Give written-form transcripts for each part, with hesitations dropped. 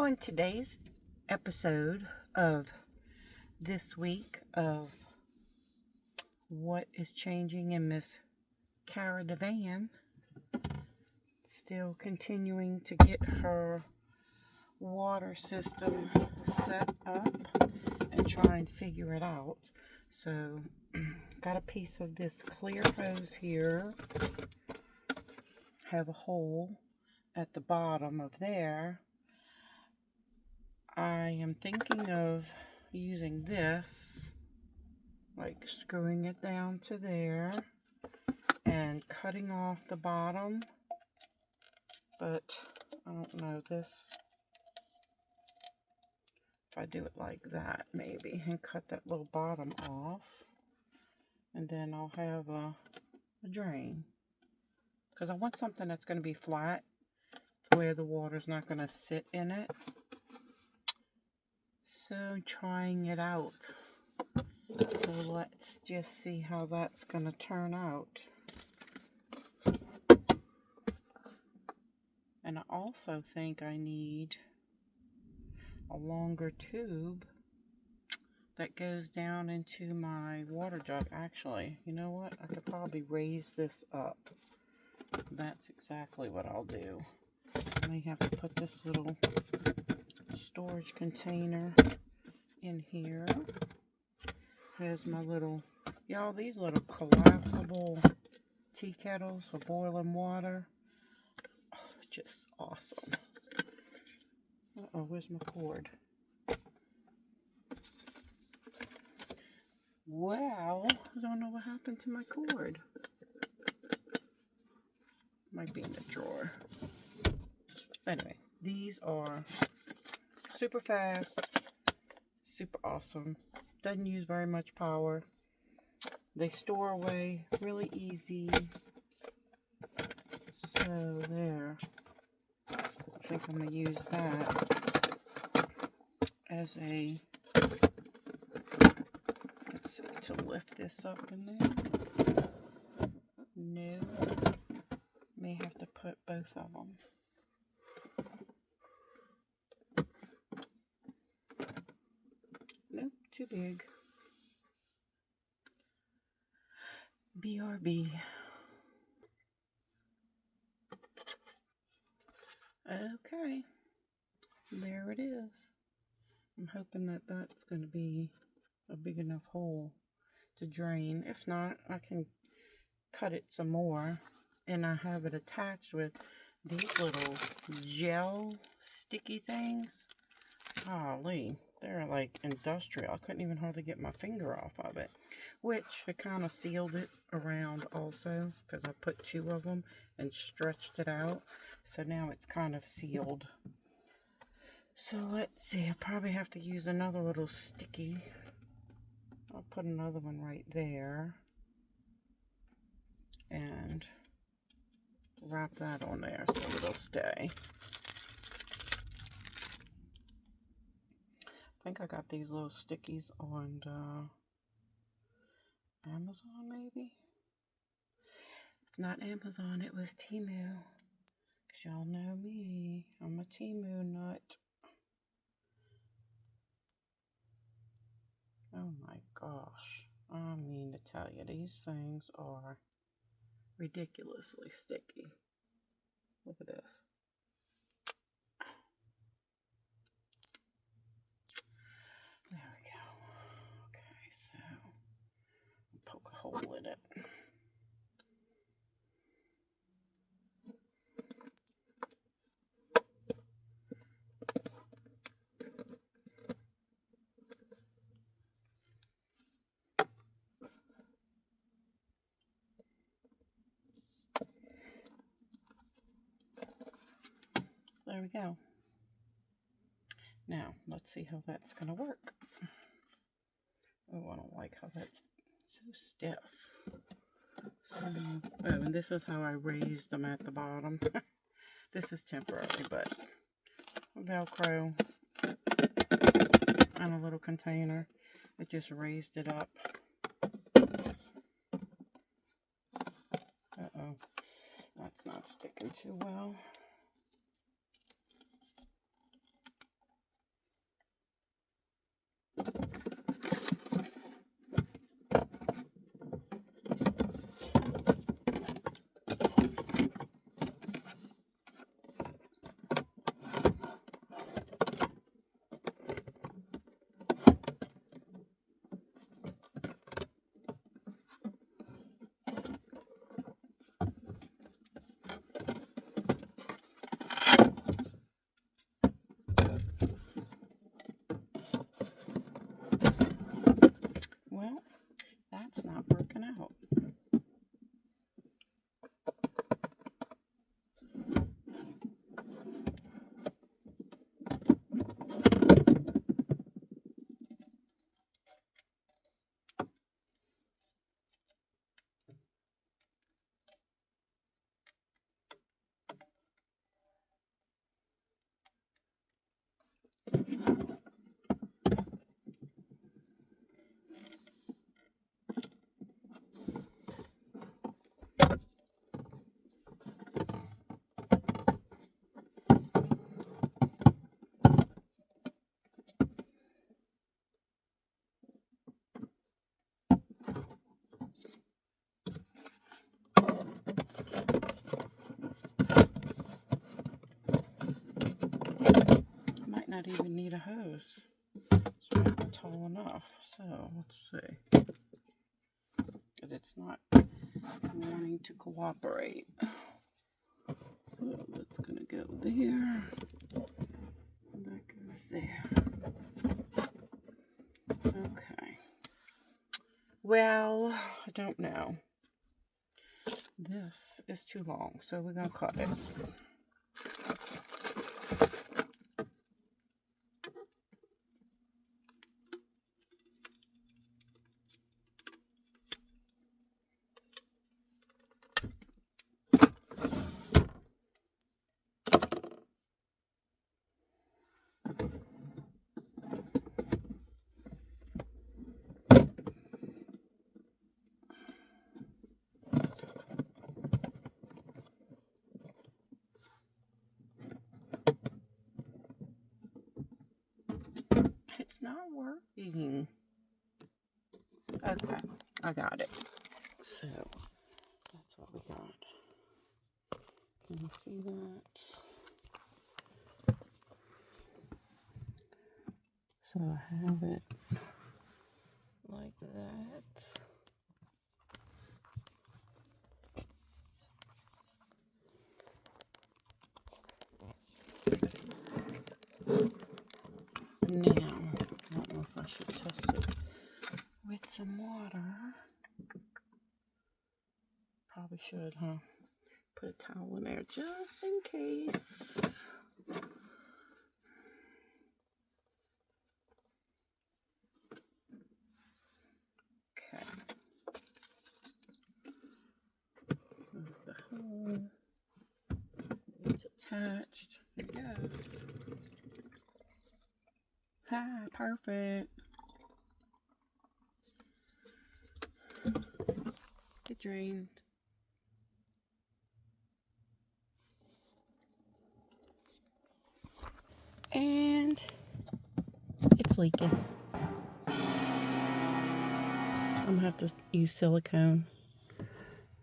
On today's episode of this week of what is changing in Miss Cara the Van, still continuing to get her water system set up and try and figure it out. So got a piece of this clear hose here, have a hole at the bottom of there. I am thinking of using this, like screwing it down to there and cutting off the bottom, but I don't know this. If I do it like that maybe and cut that little bottom off, and then I'll have a drain, because I want something that's going to be flat where the water's not going to sit in it. So I'm trying it out. So let's just see how that's going to turn out. And I also think I need a longer tube that goes down into my water jug. Actually, you know what? I could probably raise this up. That's exactly what I'll do. I may have to put this little storage container in here. Here's my little, y'all, these little collapsible tea kettles for boiling water. Oh, just awesome. Uh-oh, where's my cord? Well, I don't know what happened to my cord. Might be in the drawer. Anyway, these are super fast, super awesome. Doesn't use very much power. They store away really easy. So there. I think I'm going to use that as a, let's see, to lift this up in there. No. May have to put both of them. Nope, too big. BRB. Okay, there it is. I'm hoping that that's going to be a big enough hole to drain. If not, I can cut it some more. And I have it attached with these little gel sticky things. Golly, they're like industrial. I couldn't even hardly get my finger off of it. Which I kind of sealed it around also, because I put two of them and stretched it out. So now it's kind of sealed. So let's see, I probably have to use another little sticky. I'll put another one right there. And wrap that on there so it'll stay. I think I got these little stickies on Amazon maybe? If not Amazon, it was Temu. Because y'all know me. I'm a Temu nut. Oh my gosh. I mean to tell you, these things are ridiculously sticky. Look at this. There we go. Okay, so poke a hole in it. There we go. Now, let's see how that's going to work. Oh, I don't like how that's so stiff. So, oh, and this is how I raised them at the bottom. This is temporary, but Velcro and a little container. It just raised it up. Uh-oh. That's not sticking too well. not even need a hose. It's not tall enough. So let's see. Because it's not wanting to cooperate. So that's going to go there. And that goes there. Okay. Well, I don't know. This is too long, so we're going to cut it. It's not working. Okay, I got it. So, that's what we got. Can you see that? So I have it like that. Now, I don't know if I should test it with some water. Probably should, huh? Put a towel in there just in case. Okay. There's the hole. It's attached. There we go. Ah, perfect. It drained. And it's leaking. I'm gonna have to use silicone.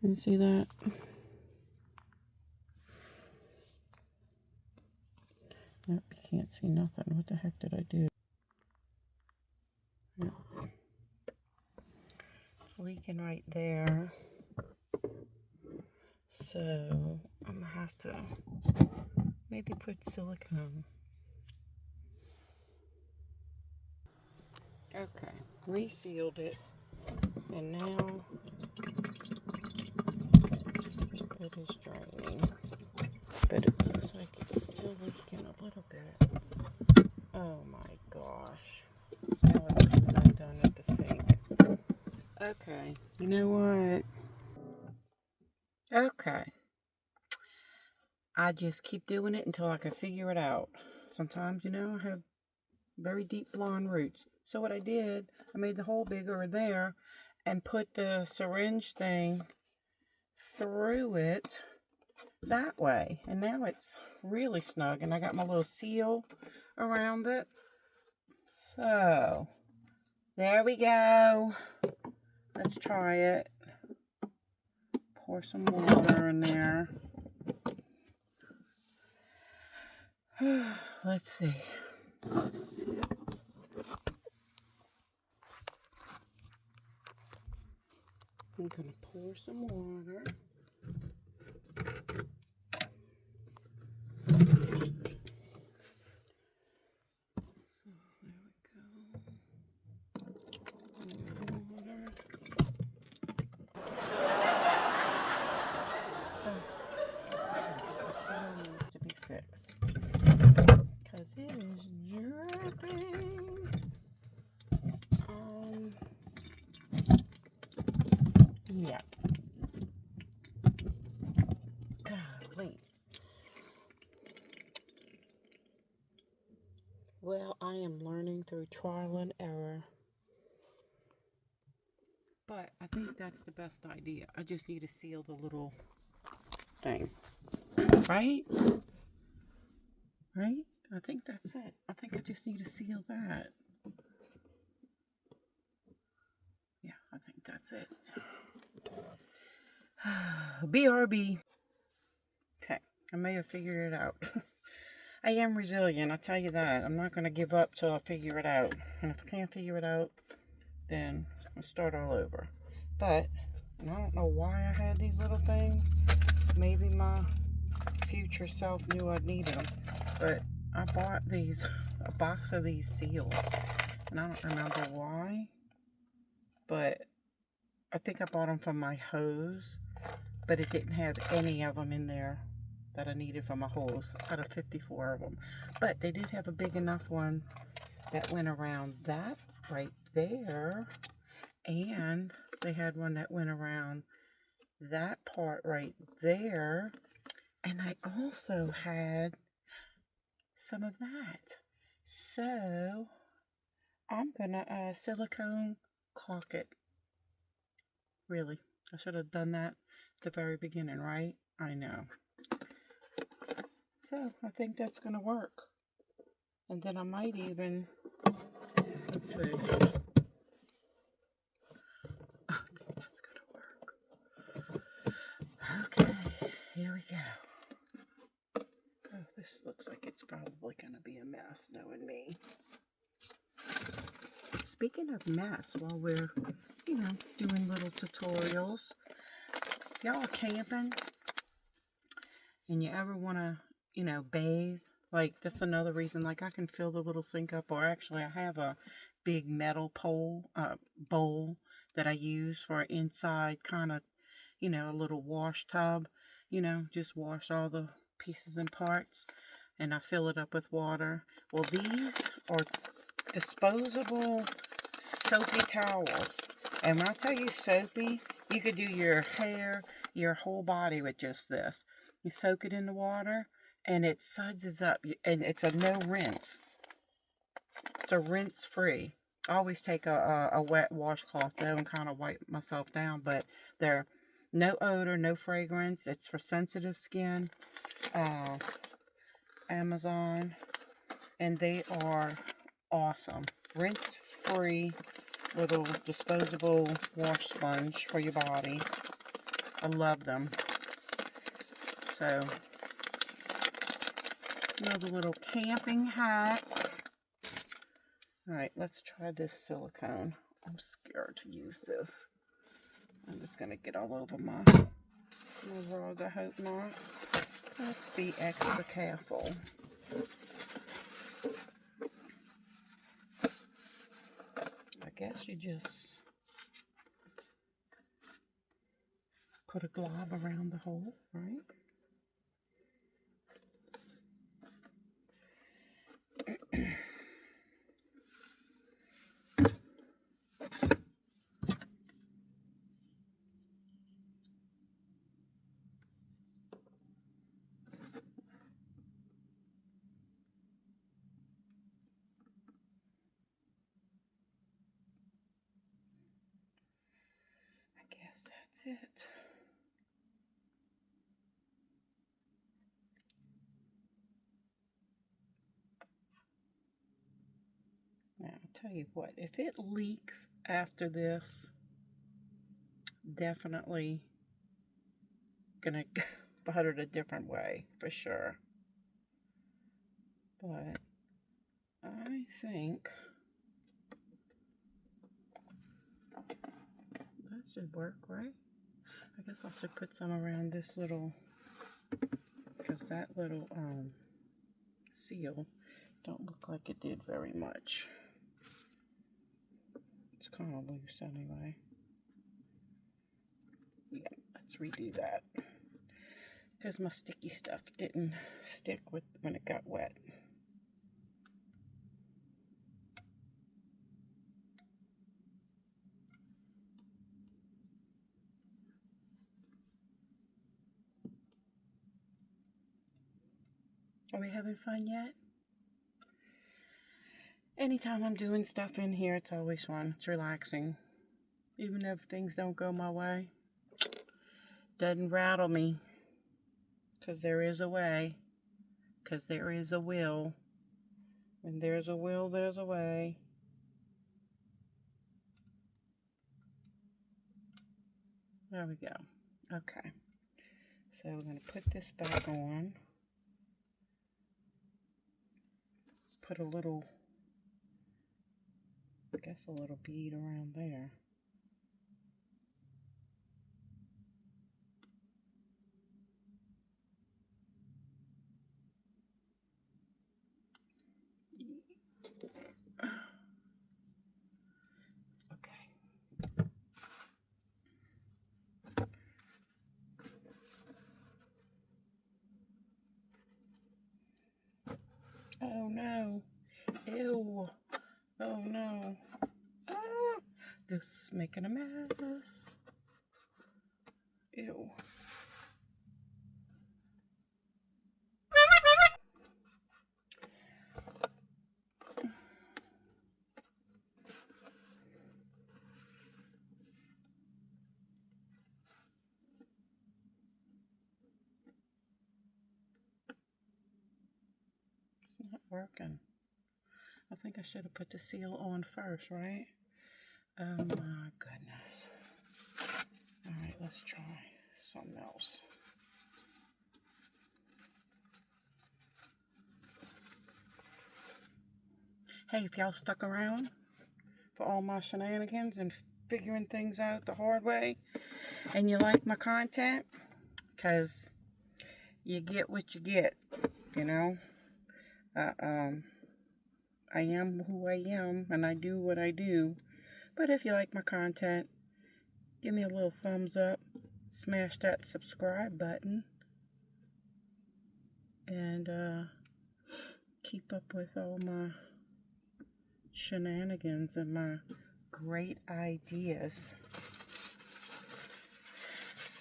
You see that? Yep, you can't see nothing. What the heck did I do? Yep. It's leaking right there. So I'm gonna have to maybe put silicone. Okay, resealed it, and now it is draining, but it looks like it's still leaking a little bit. Oh my gosh, now it's undone at the sink. Okay, you know what? Okay, I just keep doing it until I can figure it out. Sometimes, you know, I have very deep blonde roots. So what I did, I made the hole bigger there and put the syringe thing through it that way. And now it's really snug. And I got my little seal around it. So, there we go. Let's try it. Pour some water in there. Let's see. I'm going to pour some water. So, there we go. Needs to be fixed. Because it is dripping. Yeah. Golly. Well, I am learning through trial and error. But I think that's the best idea. I just need to seal the little thing. Right? Right? I think that's it. I think I just need to seal that. Yeah, I think that's it. BRB. Okay, I may have figured it out. I am resilient, I'll tell you that. I'm not going to give up till I figure it out. And if I can't figure it out, then I'll start all over. But I don't know why I had these little things. Maybe my future self knew I needed them. But I bought these, a box of these seals. And I don't remember why. But I think I bought them from my hose. But it didn't have any of them in there that I needed for my hose out of 54 of them. But they did have a big enough one that went around that right there. And they had one that went around that part right there. And I also had some of that. So I'm gonna silicone caulk it. Really, I should have done that at the very beginning, right? I know. So I think that's gonna work. And then I might even, let's see. I think that's gonna work. Okay, here we go. Oh, this looks like it's probably gonna be a mess, knowing me. Speaking of mess, while we're, doing little tutorials, if y'all are camping and you ever want to, bathe, like that's another reason, like I can fill the little sink up, or actually I have a big metal bowl that I use for inside kind of, a little wash tub, just wash all the pieces and parts, and I fill it up with water. Well, these are disposable soapy towels. And when I tell you soapy, you could do your hair, your whole body with just this. You soak it in the water, and it suds up, and it's a no rinse. It's a rinse free. I always take a wet washcloth though and kind of wipe myself down, but they're no odor, no fragrance. It's for sensitive skin. Amazon, and they are awesome. Rinse free little disposable wash sponge for your body. I love them. So, another little camping hack. Alright, let's try this silicone. I'm scared to use this. I'm just going to get all over my rug. I hope not. Let's be extra careful. I guess you just put a glob around the hole, right? I guess that's it. Now, I'll tell you what, if it leaks after this, definitely gonna butter it a different way, for sure. But I think that should work, right? I guess I should put some around this little, because that little seal don't look like it did very much. It's kind of loose anyway. Yeah, let's redo that, because my sticky stuff didn't stick when it got wet. Are we having fun yet? Anytime I'm doing stuff in here, it's always fun. It's relaxing. Even if things don't go my way, doesn't rattle me. Because there is a way. Because there is a will. When there's a will, there's a way. There we go. Okay. So we're going to put this back on. put a little, I guess a little bead around there. Okay. Oh no. Ew. Oh no. Ah, this is making a mess. Ew. It's not working. I think I should have put the seal on first, right? Oh my goodness. Alright, let's try something else. Hey, if y'all stuck around for all my shenanigans and figuring things out the hard way, and you like my content, because you get what you get, you know? I am who I am, and I do what I do. But if you like my content, give me a little thumbs up, smash that subscribe button, and keep up with all my shenanigans and my great ideas.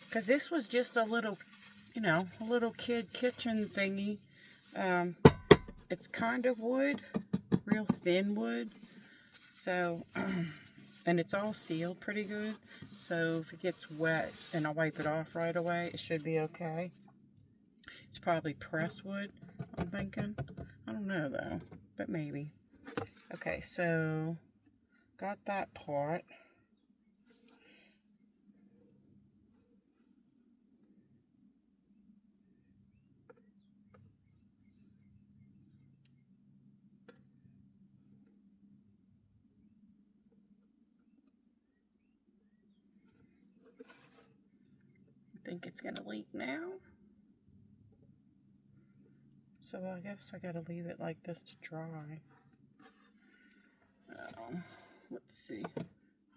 Because this was just a little, you know, a little kid kitchen thingy. It's kind of wood, real thin wood. So, and it's all sealed pretty good. So if it gets wet and I wipe it off right away, it should be okay. It's probably pressed wood, I'm thinking. I don't know though, but maybe. Okay, so got that part. I think it's gonna leak now. So I guess I gotta leave it like this to dry. Let's see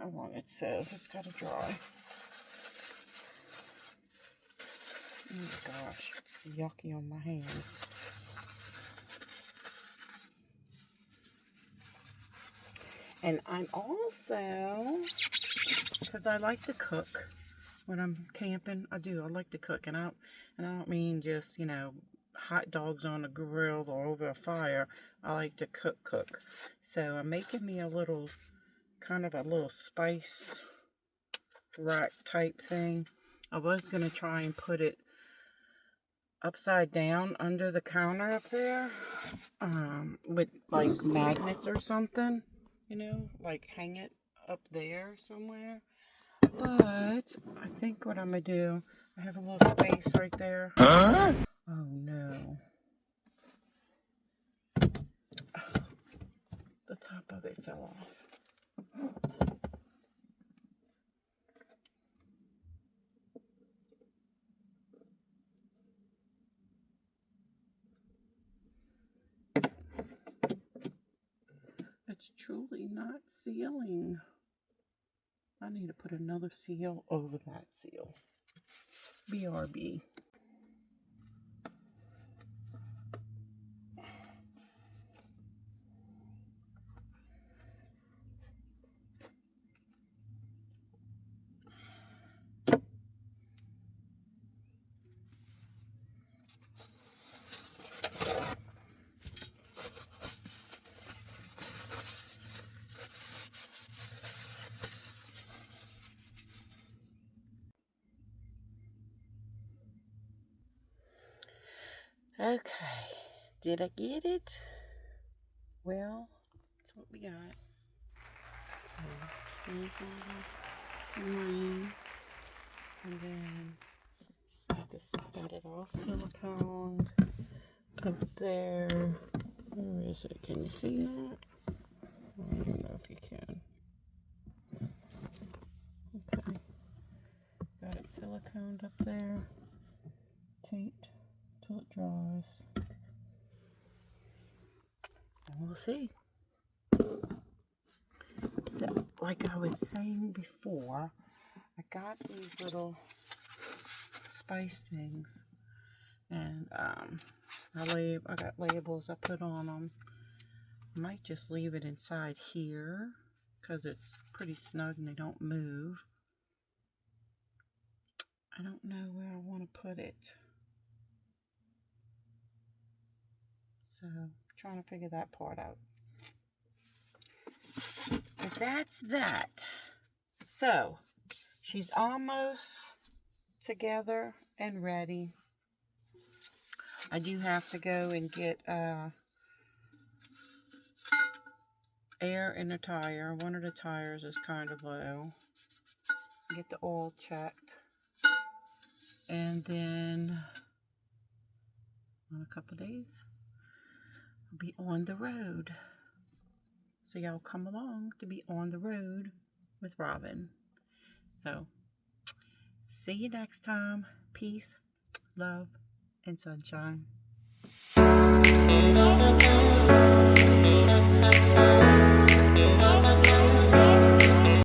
how long it says it's gotta dry. Oh gosh, it's yucky on my hand. And I'm also, because I like to cook when I'm camping, I like to cook, and I don't mean just, you know, hot dogs on a grill or over a fire. I like to cook. So I'm making me a little, kind of a little spice rack type thing. I was going to try and put it upside down under the counter up there, with like magnets or something, you know, like hang it up there somewhere. But I think what I'm going to do, I have a little space right there. Huh? Oh no. Oh, the top of it fell off. It's truly not sealing. I need to put another seal over that seal. BRB. Okay, did I get it? Well, that's what we got. So, here's all the green, and then got it all silicone up there. Where is it? Can you see that? I don't know if you can. Okay. Got it siliconed up there. Taped till it dries. And we'll see. So, like I was saying before, I got these little spice things. And I got labels I put on them. I might just leave it inside here because it's pretty snug and they don't move. I don't know where I want to put it. So, trying to figure that part out. But that's that. So, she's almost together and ready. I do have to go and get air in the tire. One of the tires is kind of low. Get the oil checked. And then, in a couple of days, I'll be on the road. So y'all come along to be on the road with Robin. So, see you next time. Peace, love, and sunshine.